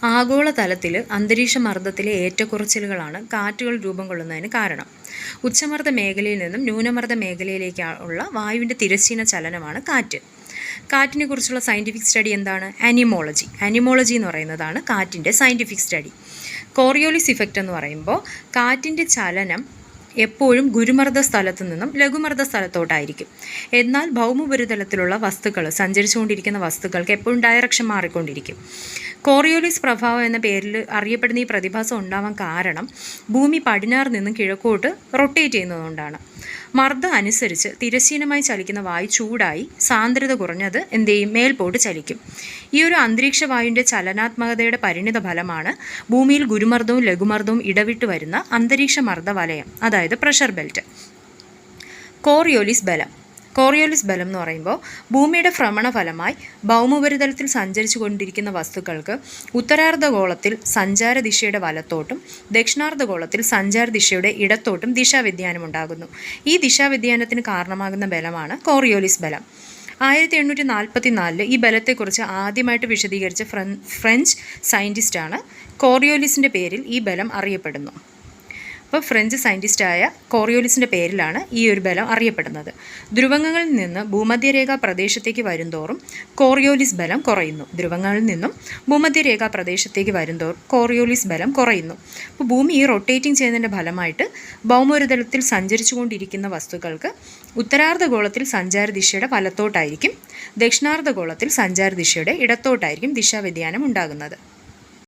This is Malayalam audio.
ആഗോളതലത്തിൽ അന്തരീക്ഷമർദ്ദത്തിലെ ഏറ്റക്കുറച്ചിലുകളാണ് കാറ്റുകൾ രൂപം കൊള്ളുന്നതിന് കാരണം. ഉച്ചമർദ്ദ മേഖലയിൽ നിന്നും ന്യൂനമർദ്ദ മേഖലയിലേക്കുള്ള വായുവിൻ്റെ തിരശ്ചീന ചലനമാണ് കാറ്റ്. കാറ്റിനെ കുറിച്ചുള്ള സയൻറ്റിഫിക് സ്റ്റഡി എന്താണ്? അനിമോളജി. അനിമോളജി എന്ന് പറയുന്നതാണ് കാറ്റിൻ്റെ സയൻറ്റിഫിക് സ്റ്റഡി. കോറിയോലിസ് ഇഫക്റ്റ് എന്ന് പറയുമ്പോൾ കാറ്റിൻ്റെ ചലനം എപ്പോഴും ഗുരുമർദ്ദ സ്ഥലത്തു നിന്നും ലഘുമർദ്ദ സ്ഥലത്തോട്ടായിരിക്കും. എന്നാൽ ഭൗമോപരിതലത്തിലുള്ള വസ്തുക്കൾ, സഞ്ചരിച്ചുകൊണ്ടിരിക്കുന്ന വസ്തുക്കൾക്ക് എപ്പോഴും ഡയറക്ഷൻ മാറിക്കൊണ്ടിരിക്കും. കോറിയോലിസ് പ്രഭാവം എന്ന പേരിൽ അറിയപ്പെടുന്ന ഈ പ്രതിഭാസം ഉണ്ടാവാൻ കാരണം ഭൂമി പടിഞ്ഞാറ് നിന്നും കിഴക്കോട്ട് റൊട്ടേറ്റ് ചെയ്യുന്നതുകൊണ്ടാണ്. മർദ്ദം അനുസരിച്ച് തിരശ്ചീനമായി ചലിക്കുന്ന വായു ചൂടായി സാന്ദ്രത കുറഞ്ഞത് മേൽപോട്ട് ചലിക്കും. ഈ ഒരു അന്തരീക്ഷ വായുവിൻ്റെ ചലനാത്മകതയുടെ പരിണിത ഫലമാണ് ഭൂമിയിൽ ഗുരുമർദ്ദവും ലഘുമർദ്ദവും ഇടവിട്ട് വരുന്ന അന്തരീക്ഷ മർദ്ദ വലയം, അതായത് പ്രഷർ ബെൽറ്റ്. കോറിയോലിസ് ബലം എന്ന് പറയുമ്പോൾ ഭൂമിയുടെ ഭ്രമണഫലമായി ഭൗമോപരിതലത്തിൽ സഞ്ചരിച്ചു കൊണ്ടിരിക്കുന്ന വസ്തുക്കൾക്ക് ഉത്തരാർദ്ധഗോളത്തിൽ സഞ്ചാരദിശയുടെ വലത്തോട്ടും ദക്ഷിണാർദ്ധഗോളത്തിൽ സഞ്ചാരദിശയുടെ ഇടത്തോട്ടും ദിശാവ്യതിയാനം ഉണ്ടാകുന്നു. ഈ ദിശാവ്യതിയാനത്തിന് കാരണമാകുന്ന ബലമാണ് കോറിയോലിസ് ബലം. 1844 ഈ ബലത്തെക്കുറിച്ച് ആദ്യമായിട്ട് വിശദീകരിച്ച ഫ്രഞ്ച് സയൻറ്റിസ്റ്റാണ്. കോറിയോലിസിൻ്റെ പേരിൽ ഈ ബലം അറിയപ്പെടുന്നു. അപ്പോൾ ഫ്രഞ്ച് സയൻറ്റിസ്റ്റായ കോറിയോലിസിൻ്റെ പേരിലാണ് ഈ ഒരു ബലം അറിയപ്പെടുന്നത്. ധ്രുവങ്ങളിൽ നിന്ന് ഭൂമധ്യരേഖാ പ്രദേശത്തേക്ക് വരുന്തോറും കോറിയോലിസ് ബലം കുറയുന്നു. കോറിയോലിസ് ബലം കുറയുന്നു. അപ്പോൾ ഭൂമി ഈ റൊട്ടേറ്റിംഗ് ചെയ്യുന്നതിൻ്റെ ഫലമായിട്ട് ഭൗമോപരിതലത്തിൽ സഞ്ചരിച്ചു കൊണ്ടിരിക്കുന്ന വസ്തുക്കൾക്ക് ഉത്തരാർദ്ധഗോളത്തിൽ സഞ്ചാരദിശയുടെ വലത്തോട്ടായിരിക്കും, ദക്ഷിണാർദ്ധഗോളത്തിൽ സഞ്ചാരദിശയുടെ ഇടത്തോട്ടായിരിക്കും ദിശാവ്യതിയാനം ഉണ്ടാകുന്നത്.